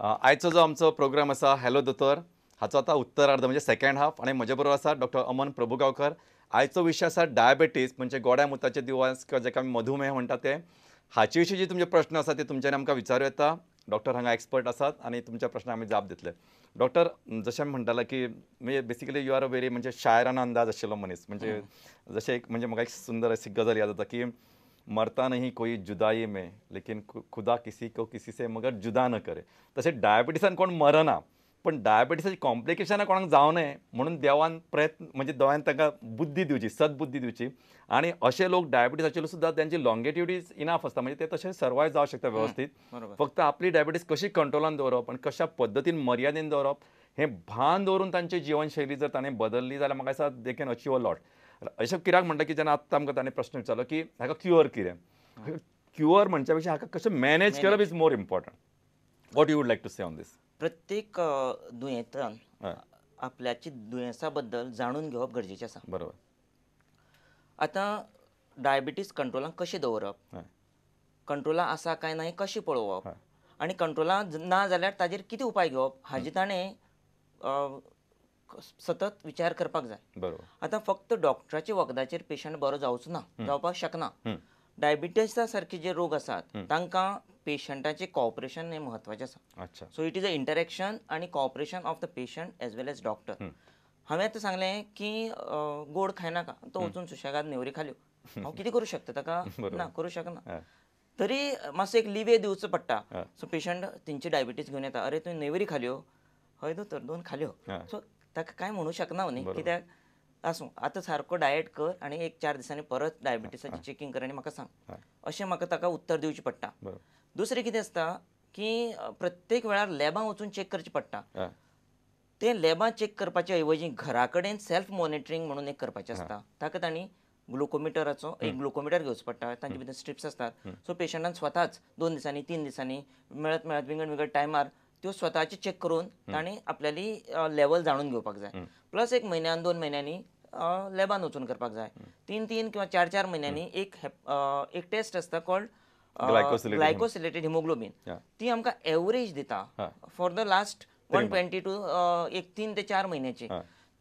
आयचो जो आमचो प्रोग्राम आसा हॅलो दोतोर हाचो आतां उत्तरार्ध म्हणजे सेकंड हाफ आनी म्हजे बरोबर आसा डॉक्टर अमन प्रभुगांवकर. आयचो विशय आसा डायबेटीस म्हणजे गोड्या मुताचे दिवस किंवा जेका आमी मधुमेह म्हणटा ते. हाचे विशीं जे तुमचे प्रश्न आसा ते तुमच्यानी आमकां विचारूं येता. डॉक्टर हांगा एक्सपर्ट आसात आनी तुमच्या प्रश्नांक आमी जाप दितले. डॉक्टर, जशें आमी म्हणटाले की म्हणजे basically you are a very म्हणजे शायरानो अंदाज आशिल्लो मनीस. म्हणजे जशें एक म्हणजे म्हाका एक सुंदर अशी गजाल याद जाता की मरता नहीं कोई जुदाई में लेकिन खुदा किसी को किसी से मगर जुदा न करे. तशें डायबिटीसान कोण मरना पण डायबिटीसाची कॉम्प्लिकेशनां कोणाक जावं नये म्हणून देवान प्रयत्न म्हणजे देवान तांकां बुद्धी दिवची, सद्बुद्धी दिवची. आनी अशे लोक डायबिटीस सुद्दां त्यांची लॉंगेटिव्हिटी इनफ आसता म्हणजे ते तशे सर्वायव जावं शकता व्यवस्थित. फक्त आपली डायबिटीस कशी कंट्रोलान दवरप आनी कशा पद्दतीन मर्यादेन दवरप हें भान दवरून तांची जिवनशैली जर ताणें बदलली जाल्यार म्हाका दिसता they can achieve a lot. अशें कित्याक म्हणटा की जेन्ना आत्तां आमकां ताणें प्रश्न विचारलो की हाका क्युअर कितें. क्युअर म्हणच्या पेक्षा हाका कशें मॅनेज करप is more important. What you would like to say on this. प्रत्येक दुयेंतान आपल्याची दुयेंसा बद्दल जाणून घेवप गरजेचें आसा. बरोबर. आतां डायबिटीस कंट्रोलान कशें दवरप, कंट्रोला आसा काय ना कशें पळोवप आनी कंट्रोला ना जाल्यार ताजेर कितें उपाय घेवप हाजी ताणें सतत विचार करपाक जाय. बरोबर. आतां फक्त डॉक्टराच्या वखदाचेर पेशंट बरो जावचो ना, जावपाक शकना. डायबिटीसा सारखे जे रोग आसात तांकां पेशंटाचें कॉपरेशन हें म्हत्वाचें आसा. अच्छा. So it is a interaction आनी cooperation of the patient as well as doctor. हांवें आतां सांगलें की गोड खायनाका, तो वचून सुशेगाद नेवरी खाल्यो. हांव कितें करूं शकता ताका? ना करूं शकना. तरी मातसो एक लिवे दिवचो पडटा. सो पेशंट तेंची डायबिटीस घेवन येता, अरे तुवें नेवरी खाल्यो? हय दोतोर 2 खाल्यो. सो ताका कांय म्हणूं शकना न्ही, कित्याक आसूं आतां सारको डायट कर आनी 1-4 दिसांनी परत डायबिटीसाची चेकिंग कर आनी म्हाका सांग. अशें म्हाका ताका उत्तर दिवचें पडटा. दुसरें कितें आसता की प्रत्येक वेळार लॅबां वचून चॅक करचें पडटा. तें लॅबां चॅक करपाचे ऐवजी घरा कडेन सेल्फ मॉनिटरींग म्हणून एक करपाचें आसता. ताका तांणी ग्लुकोमिटराचो एक ग्लुकोमिटर घेवचो पडटा. तांचे भितर स्ट्रिप्स आसतात. सो पेशंटान स्वताच 2 दिसांनी 3 दिसांनी मेळत विंगड टायमार त्यो स्वताचे चॅक करून तांणी आपल्याली लेवल जाणून घेवपाक जाय. प्लस 1 म्हयन्यान 2 म्हयन्यांनी लॅबान वचून करपाक जाय. 3 किंवा 4 म्हयन्यांनी एक टेस्ट आसता कॉल्ड ग्लायकोसिलेटेड हिमोग्लोबीन. ती आमकां एवरेज दिता फॉर द लास्ट 120 टू एक 3 ते 4 म्हयन्याची.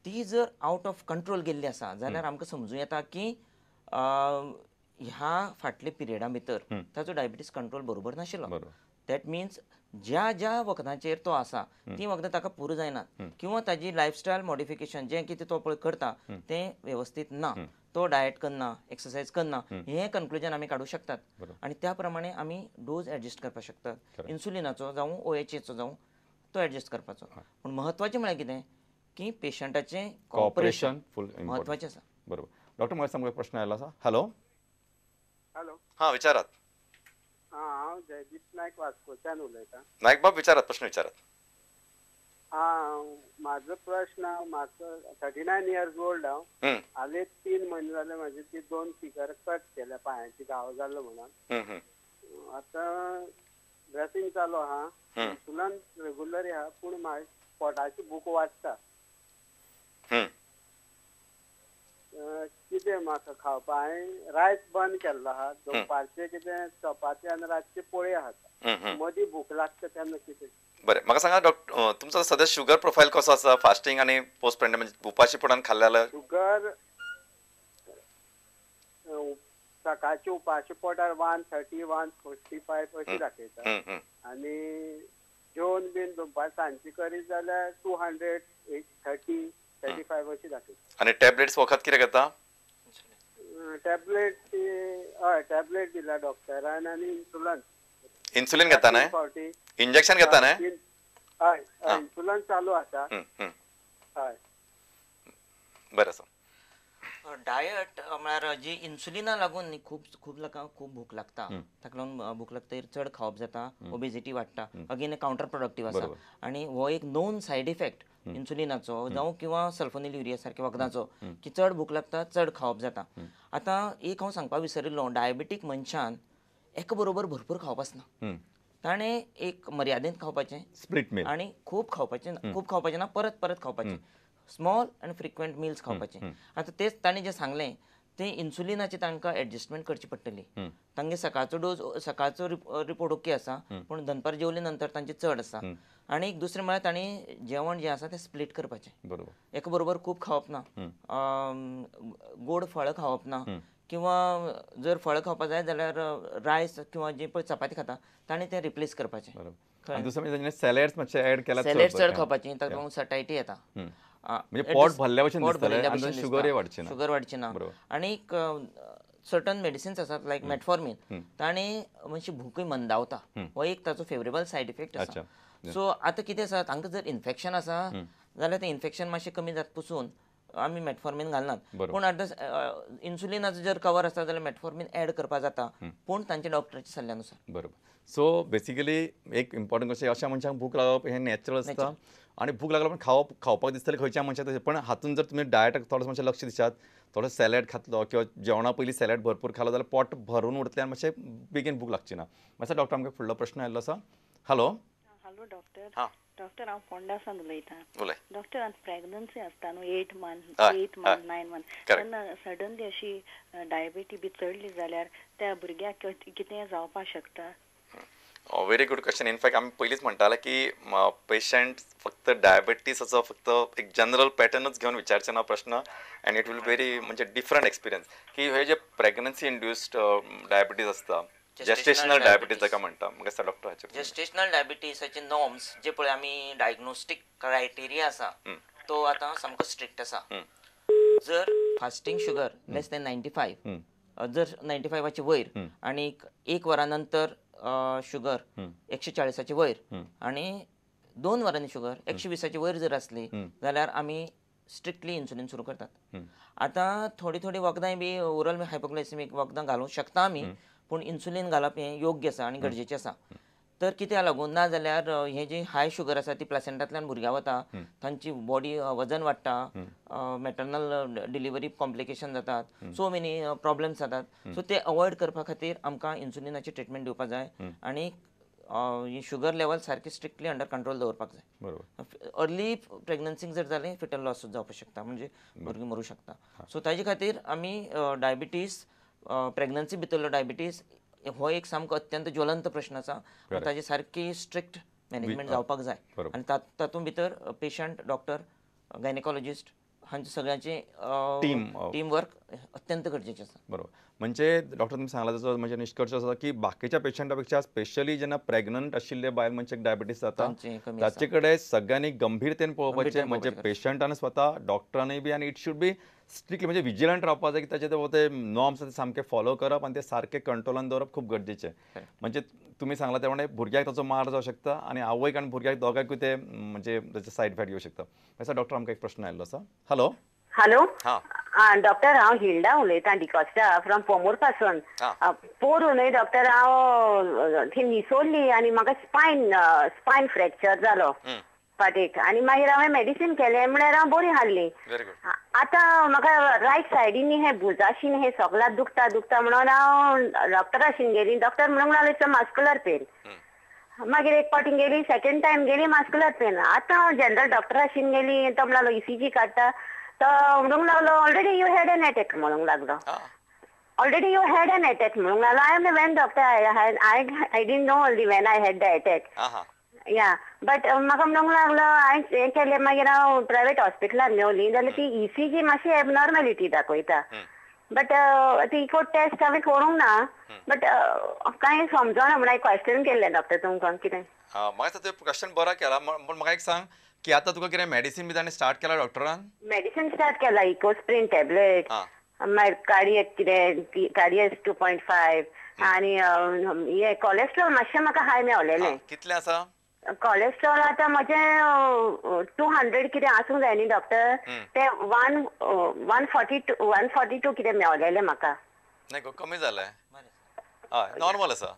ती जर आउट ऑफ कंट्रोल गेल्ली आसा जाल्यार आमकां समजूं येता की ह्या फाटल्या पिरियडा भितर ताचो डायबिटीस कंट्रोल बरोबर नाशिल्लो. दॅट मिन्स ज्या वखदांचेर तो आसा ती वखदां ताका पुरो जायनात किंवा ताजी लायफस्टायल मॉडिफिकेशन जें कितें तो पळय करता तें व्यवस्थीत ना. तो डायट करना, एक्सरसायज करना, हें कन्क्लुजन आमी काडूं शकतात. आनी त्या प्रमाणे आमी डोज एडजस्ट करपाक शकतात. इन्सुलिनाचो जावं OHAचो जावं तो एडजस्ट करपाचो. पूण म्हत्वाचें म्हळ्यार कितें की पेशंटाचें कॉपरेशन म्हत्वाचें आसा. बरोबर. डॉक्टर म्हाका सामको प्रश्न आयलो आसा. हॅलो. हॅलो. हां विचारात. हांव जयदीप नायक वास्कोच्यान उलयतां. नायक बाब विचारात, प्रश्न विचारात. म्हाजो प्रश्न म्हाका 39 इयर्स ओल्ड हांव. हालीं 3 म्हयने जाले म्हाजी ती 2 फिगर कट केल्या पांयाची घाव जाल्लो म्हणून. आतां ड्रेसींग चालू आहा, इन्सुलिन रेगुलर आहा पूण म्हाजी पोटाची भूक वाडटा. कितें म्हाका खावपा हांवें रायस बंद केल्लो आहा. दनपारचें कितें चपाती आनी रातचे पोळी खाता. मदीं भूक लागता तेन्ना कितें. बरें, म्हाका सांगा डॉक्टर, तुमचो सद्या शुगर प्रोफायल कसो आसा फास्टींग आनी पोस्ट प्रेग्नंट म्हणजे उपाशी पोटान खाल्ल्यार? शुगर सकाळची उपाशी पोटार 130 145 अशी दाखयता आनी जेवण बीन दनपार सांजची करीत जाल्यार 200 30 35 अशी दाखयता. आनी टॅबलेट्स वखद कितें घेता? टॅबलेट हय टॅबलेट दिला डॉक्टरान आनी इन्सुलिन. इन्सुलिन घेता न्हय? इंजेक्शन घेता न्हय? हय इन्सुलिन चालू आसा. हय. बरें आसा. डायट म्हळ्यार जी इन्सुलिना लागून न्ही खूब लोकांक खूब भूक लागता. ताका लागून भूक लागतकीर चड खावप जाता, ओबेसिटी वाडटा. अगेन कावंटर प्रोडक्टीव आसा. आनी हो एक नोन सायड इफेक्ट इन्सुलिनाचो जावं किंवा सल्फोनिलुरिया सारख्या वखदांचो की चड भूक लागता, चड खावप जाता. आतां एक हांव सांगपाक विसरिल्लो, डायबिटीक मनशान एका बरोबर भरपूर खावप आसना. ताणें एक मर्यादेंत खावपाचें, स्प्लिट मील, आनी खूब खावपाचें ना, परत खावपाचें. स्मॉल आनी फ्रिक्वेंट मिल्स खावपाचे. आतां तेच ताणें जें सांगलें ते इन्सुलिनाची तांकां एडजस्टमेंट करची पडटली. तांगे सकाळचो डोस सकाळचो रिपोर्ट ओके आसा, पूण दनपार जेवले नंतर तांचे चड आसा. आनी दुसरें म्हळ्यार तांणी जेवण जें आसा तें स्प्लिट करपाचें. बरोबर. एका बरोबर खूब खावप ना, गोड फळां खावप ना, किंवा जर फळां खावपा जाय जाल्यार रायस किंवा जी पळय चपाती खाता तांणी तें रिप्लेस करपाचें. आणि दुसरं म्हणजे सॅलड्स मातशे ऍड केला सॅलड चड खावपाची, तातूंत सटायटी येता. म्हणजे पोट भरल्या भशेन दिसतलें आनी शुगरय वाडची ना. शुगर वाडची ना. आनी सर्टन मेडिसिन्स आसात लायक मेटफॉर्मीन, तांणी मातशी भूकय मंदावता. हो एक ताचो फेवरेबल सायड इफेक्ट आसा. सो आतां कितें आसा, तांकां जर इन्फेक्शन आसा जाल्यार तें इन्फेक्शन मातशें कमी जाता पसून आमी मेटफॉर्मीन घालनात. पूण इन्सुलिनाचो जर कवर आसा जाल्यार मेटफॉर्मीन ऍड करपा जाता, पूण तांच्या डॉक्टराच्या सल्ल्यानुसार. बरोबर. सो बेसिकली एक इम्पॉर्टंट कशें अशा मनशांक भूक लागप हें नॅचरल आसता आनी भूक लागल्या पण खावपाक दिसतलें खंयच्या मनशाक तशें. पण हातूंत जर तुमी डायटाक थोडो मातशें लक्ष दिशात, थोडो सॅलड खातलो किंवा जेवणा पयलीं सॅलड भरपूर खालो जाल्यार पोट भरून उरतलें आनी मातशें बेगीन भूक लागची ना. मातसो डॉक्टर आमकां फुडलो प्रश्न आयिल्लो आसा. हॅलो. Hello doctor. हां. डॉक्टर हांव फोंडासान उलयतां. उलय. डॉक्टर आतां प्रेग्नन्सी आसता न्हू 8 मंथ 9 मंथ, तेन्ना सडनली अशी डायबिटी बी चडली जाल्यार त्या भुरग्याक कितें जावपाक शकता? Very good question. इनफॅक्ट आमी पयलींच म्हणटाले की पेशंट फक्त डायबिटीसाचो फक्त एक जनरल पॅटर्नच घेवन विचारचे ना प्रश्न, एंड इट वील व्हेरी म्हणजे डिफरंट एक्सपिरियन्स की हे जे प्रेग्नन्सी इंड्युस्ड डायबिटीज आसता, जेस्टेशनल डायबिटीज जाका म्हणटा, म्हाका दिसता डॉक्टर हाचेर. जेस्टेशनल डायबिटीसाचे नॉर्म्स जे पळय आमी डायग्नोस्टीक क्रायटेरिया आसा तो आतां सामको स्ट्रिक्ट आसा. जर फास्टिंग शुगर लेस दॅन 95, जर 95चे वयर आनी 1 वरा नंतर शुगर 140चे वयर आनी 2 वरांनी शुगर 120चे वयर जर आसली जाल्यार आमी स्ट्रिक्टली इन्सुलीन सुरू करतात. आतां थोडी वखदांय बी ओरल हायपोग्लायसेमिक वखदां घालूंक शकता आमी, पूण इन्सुलीन घालप हें योग्य आसा आनी गरजेचें आसा. तर कित्याक लागून ना जाल्यार हे जी हाय शुगर आसा ती प्लॅसेंटांतल्यान भुरग्यां वता, तांची बॉडी वजन वाडटा, मॅटर्नल डिलिव्हरी कॉम्प्लिकेशन जातात, सो मेनी प्रॉब्लेम्स जातात. सो ते अवॉयड करपा खातीर आमकां इन्सुलिनाची ट्रिटमेंट दिवपाक जाय आनी ही शुगर लेवल सारकी स्ट्रिक्टली अंडर कंट्रोल दवरपाक जाय. बरोबर. अर्ली प्रेग्नन्सीक जर जालें फिटल लॉस जावपाक शकता, म्हणजे भुरगीं मरूं शकता. सो ताजे खातीर आमी डायबिटीज, प्रेग्नन्सी भितरलो डायबिटीज हो एक सामको अत्यंत ज्वलंत प्रश्न आसा. ताजी सारकी स्ट्रिक्ट मॅनेजमेंट जावपाक जाय आनी तातूंत भितर पेशंट, डॉक्टर, गायनेकॉलॉजिस्ट हांचे सगळ्यांचे टीम वर्क अत्यंत गरजेचें आसा. बरोबर. म्हणजे डॉक्टर तुमी सांगला तसो म्हणजे निष्कर्ष आसा की बाकीच्या पेशंटा पेक्षा स्पेशली जेन्ना प्रेग्नंट आशिल्ले बायल मनशाक डायबिटीस जाता ताचे कडेन सगळ्यांनी गंभीरतेन पळोवपाचें, म्हणजे पेशंटान स्वता, डॉक्टरांनी बी, आनी इट शूड बी स्ट्रिक्टली म्हणजे विजिलंट रावपाक जाय की ताचे ते नॉर्म्स ते सामके फॉलो करप आनी ते सारके कंट्रोलान दवरप खूब गरजेचें. म्हणजे तुमी सांगला त्या प्रमाणे भुरग्याक ताचो मार जावं शकता आनी आवयक आनी भुरग्याक दोगांयकूय ते म्हणजे ताचे सायड इफेक्ट येवं शकता. असा डॉक्टर आमकां एक प्रश्न आयिल्लो आसा. हॅलो. हॅलो. हां. डॉक्टर हांव हिल्डा उलयतां डिकॉस्टा फ्रॉम पोमूर पासून. पोरू न्हय डॉक्टर, हांव थंय निसोल्ली आनी म्हाका स्पायन फ्रॅक्चर जालो फाटीक, आनी मागीर हांवें मेडिसीन केलें म्हळ्यार हांव बरी हाल्ली. आतां म्हाका रायट सायडीन हे भुजाशीन हे सगळ्यात दुखता म्हणून हांव डॉक्टराशीन गेली. डॉक्टर म्हणूंक लागलो इट्स मस्कुलर पेन. मागीर एक फावटी गेली, सेकंड टायम गेली, मस्कुलर पेन. आतां हांव जनरल डॉक्टराशीन गेली, तो म्हणलो ECG काडटा. तो म्हणूंक लागलो already you had an attack म्हणूंक लागलो. Already you had an attack म्हणूंक लागलो. I am when doctor, I didn't know only when I had the attack. या बट म्हाका म्हणूंक लागलो, हांवें हें केलें. मागीर हांव प्रायवेट हॉस्पिटलान मेवली जाल्यार ती ECG मातशी एबनॉर्मेलिटी दाखयता. बट ती इकोड टेस्ट हांवें करूंक ना. बट कांय समजना म्हणून क्वेश्चन केल्लें डॉक्टर तुमकां कितें. म्हाका तुवें क्वेश्चन बरो केला, पण म्हाका एक सांग की आतां तुका कितें मेडिसीन बी ताणें स्टार्ट केला डॉक्टरान? मेडिसीन स्टार्ट केला, इकोस्प्रिन टॅबलेट, मागीर कार्डियक कितें कार्डियस 2.5 आनी हे कोलेस्ट्रॉल मातशें म्हाका हाय मेवलेलें. कितलें आसा कोलेस्ट्रॉल? आतां म्हजें 200 कितें आसूंक जाय न्ही डॉक्टर, तें 142 कितें मेवलेलें म्हाका. नाही गो, कमी जालें. हय, नॉर्मल आसा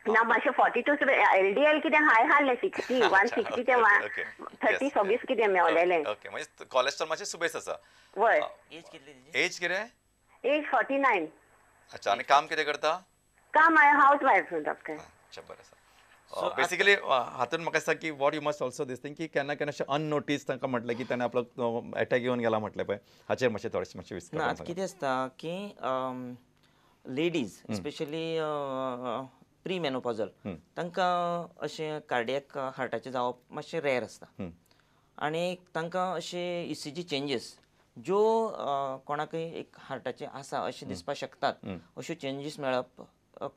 ना. मातशें 42 LDL कितें हाय हाल्लें 60, 160 ते 130 सगळींच कितें मेवलेलें. ओके, म्हणजे कोलेस्ट्रॉल मातशें सुबेस आसा. वय. एज कितें? एज 49. अच्छा. आनी काम कितें करता? काम हांव हाऊस वायफ डॉक्टर. अच्छा, बरें आसा. बेसिकली हातून म्हाका दिसता की what you must also this thing की केन्ना केन्ना अशें अननोटीस तांकां म्हटलें की ताणें आपलो एटॅक येवन गेला म्हटलें पळय हाचेर मातशें थोडेशें ना विस्तार आतां कितें आसता की लेडीज स्पेशली प्री मेनोपॉजल तांकां अशें कार्डियक हार्टाचें जावप मातशें रेर आसता आनी तांकां अशे ECG चेंजीस ज्यो कोणाकय एक हार्टाचे आसा अशें दिसपाक शकतात अश्यो चेंजीस मेळप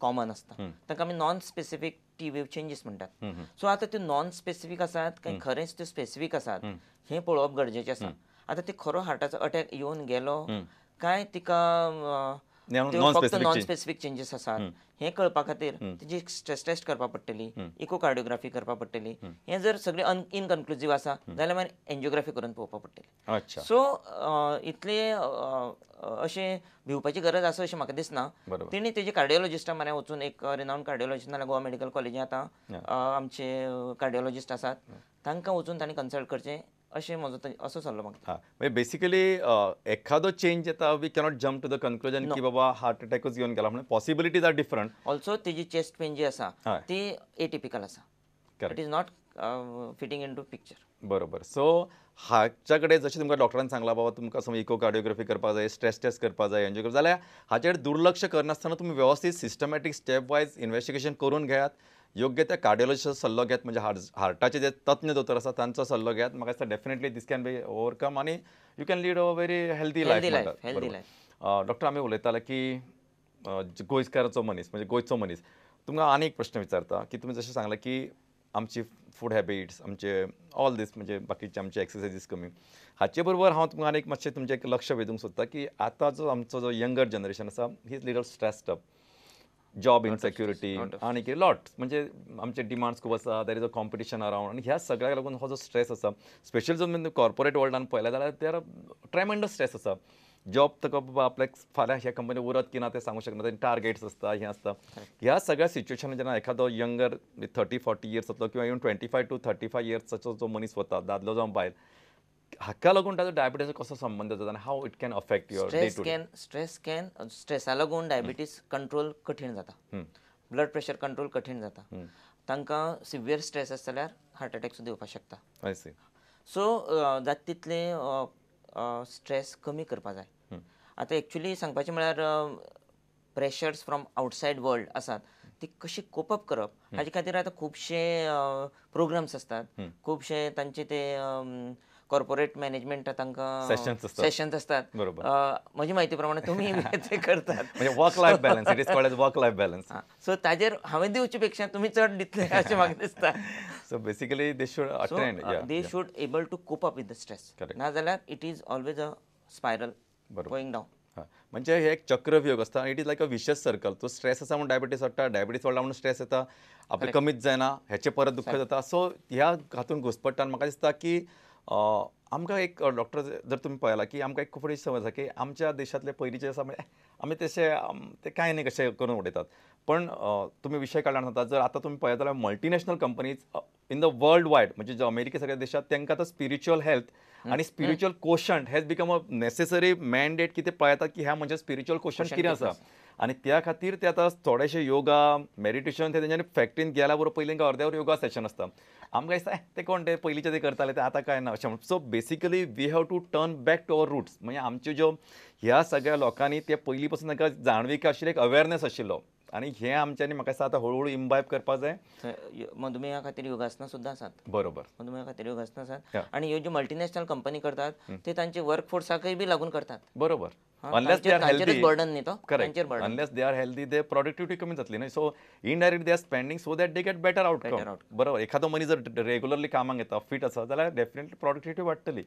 कॉमन आसता तांकां आमी non specific T wave changes म्हणटात. सो आतां त्यो नॉन स्पेसिफीक आसात काय खरेंच त्यो स्पेसिफीक आसात हें पळोवप गरजेचें आसा. आतां ते खरो हार्टाचो अटॅक येवन गेलो काय तिका फक्त नॉन स्पेसिफीक चेंजीस आसात हें कळपा खातीर तेजी स्ट्रेस टेस्ट करपाक पडटली, इकोकार्डियोग्राफी करपाक पडटली. हें जर सगळें इनकन्क्लुजीव आसा जाल्यार मागीर एंजिओग्राफी करून पळोवपाक पडटली. सो इतले अशें भिवपाची गरज आसा अशें म्हाका दिसना. तेणी तेजे कार्डियोलॉजिस्टा म्हऱ्यान वचून एक रिनाउंड कार्डियोलॉजिस्ट नाल्यार गोवा मेडिकल कॉलेजींत आतां आमचे कार्डियोलॉजिस्ट आसात तांकां वचून तांणी कन्सल्ट करचें अशें म्हजो असो सल्लो म्हाका. म्हणजे बेसिकली एखादो चेंज येता we cannot jump to the conclusion की बाबा हार्ट अटॅकूच येवन गेला म्हणून पॉसिबिलिटीज आर डिफरंट. ऑल्सो तेजी चेस्ट पेन जी आसा ती एटिपिकल आसा. It is not fitting in to picture. बरोबर. सो हाच्या कडेन जशें तुमकां डॉक्टरान सांगलां बाबा तुमकां समज इकोकार्डियोग्राफी करपाक जाय, स्ट्रेस टेस्ट करपाक जाय, एंजिओग्राफी जाल्यार हाचेर दुर्लक्ष करनासतना तुमी वेवस्थीत सिस्टमॅटीक स्टेप वायज इन्वेस्टिगेशन करून घेयात, योग्य त्या कार्डियोलॉजिस्टाचो सल्लो घेत म्हणजे हार्टाचे जे तज्ञ दोतोर आसा तांचो सल्लो घेयात. म्हाका दिसता definitely this can be overcome आनी you can lead a very healthy life. Doctor आमी उलयताले की गोंयकाराचो मनीस म्हणजे गोंयचो मनीस तुमकां आनी एक प्रश्न विचारता की तुमी जशें सांगलां की आमची फूड हॅबिट्स आमचे ऑल दीस म्हणजे बाकीचे आमचे एक्सरसायजीस कमी हाचे बरोबर हांव तुमकां आनीक मातशें तुमचें एक लक्ष वेधूंक सोदता की आतांचो आमचो जो यंगर जनरेशन आसा he is little stressed up. Job इनसेक्युरिटी आणि कितें लॉट म्हणजे आमचे डिमांड्स खूब आसा, there is a competition around आनी ह्या सगळ्याक लागून हो जो स्ट्रेस आसा स्पेशली जो कॉर्पोरेट वर्ल्डान पळयला जाल्यार देर ट्रेमेंडस स्ट्रेस आसा. जॉब ताका बाबा आपल्याक फाल्यां ह्या कंपनी उरत की ना तें सांगूंक शकना, तें टार्गेट्स आसता हें आसता. ह्या सगळ्या सिच्युएशनान जेन्ना एखादो यंगर 30-40 इयर्सांतलो किंवा इवन 25 to 35 इयर्साचो जो मनीस वता दादलो जावं बायल हाका लागून ताजो डायबिटीज कसो संबंध जाता आनी how it can affect your day to day. स्ट्रेसा लागून डायबिटीज कंट्रोल कठीण जाता, ब्लड प्रेशर कंट्रोल कठीण जाता. तांकां सिवियर स्ट्रेस आसा जाल्यार हार्ट अटॅक सुद्दां येवपाक शकता. I C. सो जाता तितले स्ट्रेस कमी करपा जाय. आतां एक्चुली सांगपाचें म्हळ्यार प्रेशर्स फ्रॉम आवटसायड वर्ल्ड आसात ती कशी कोप अप करप हाचे खातीर आतां खुबशे प्रोग्राम्स आसतात, खुबशे तांचे ते कॉर्पोरेट मॅनेजमेंट तांकां सेशन्स असतात. म्हजी म्हायती प्रमाणे तुमी ते करतात म्हणजे work life balance. It is called as work life balance. So ताजेर हांवें दिवचे पेक्षा तुमी चड दितले अशें म्हाका दिसता. So basically they should attend they should able to cope up with the stress. नाजाल्यार it is always a spiral going down. म्हणजे हे एक चक्रव्यूह आसता. It is like a vicious circle. तो स्ट्रेस आसा म्हणून डायबिटीस वाडटा, डायबिटीस वाडला म्हणून स्ट्रेस येता, आपलें कमीच जायना हेचे परत दुख्ख जाता. सो ह्या हातून घुसपट्टान म्हाका दिसता की आमकां एक डॉक्टर जर तुमी पळयला की आमकां एक खूब संवय आसा की आमच्या देशांतले पयलींचे आसा म्हणजे आमी तशें ते कांय न्ही कशें करून उडयतात. पण तुमी विशय काडला सांगता जर आतां तुमी पळयत जाल्यार multinational companies in the world wide म्हणजे जे अमेरिके सगळ्या देशात तांकां आतां स्पिरिच्युअल हेल्थ आणि spiritual quotient has become a necessary mandate की ते पळयतात की ह्या म्हणजे स्पिरिच्युअल कोशंट कितें आसा आनी त्या खातीर ते आतां थोडेशे योगा मेडिटेशन ते तेंच्यांनी फॅक्टरीन गेल्या बरोबर पयलीं अर्द्यावर योगा सेशन आसता. आमकां दिसता ते कोण ते पयलींचे ते करताले ते आतां काय ना अशें. So basically we have to turn back to our roots. म्हणजे आमच्यो ज्यो ह्या सगळ्या लोकांनी ते पयलीं पासून तांकां जाणविका आशिल्लो एक अवेरनेस आशिल्लो आनी हें आमच्यांनी म्हाका दिसता आतां हळू हळू इम्बायब करपाक जाय. मधुमेहा खातीर योगासनां सुद्दां आसात. बरोबर. मधुमेहा खातीर योगासनां आसात आनी ह्यो ज्यो मल्टीनॅशनल कंपनी करतात ते तांचे वर्कफोर्साकय बी लागून करतात. बरोबर. Unless they are healthy. Burden न्ही तो. Correct. Unless they are healthy they productivity कमी जातली न्हय. So indirect they are spending so that they get better outcome. बरोबर. एखादो मनीस जर रेग्युलरली कामाक येता फिट आसा जाल्यार डेफिनेटली प्रोडक्टिविटी वाडटली.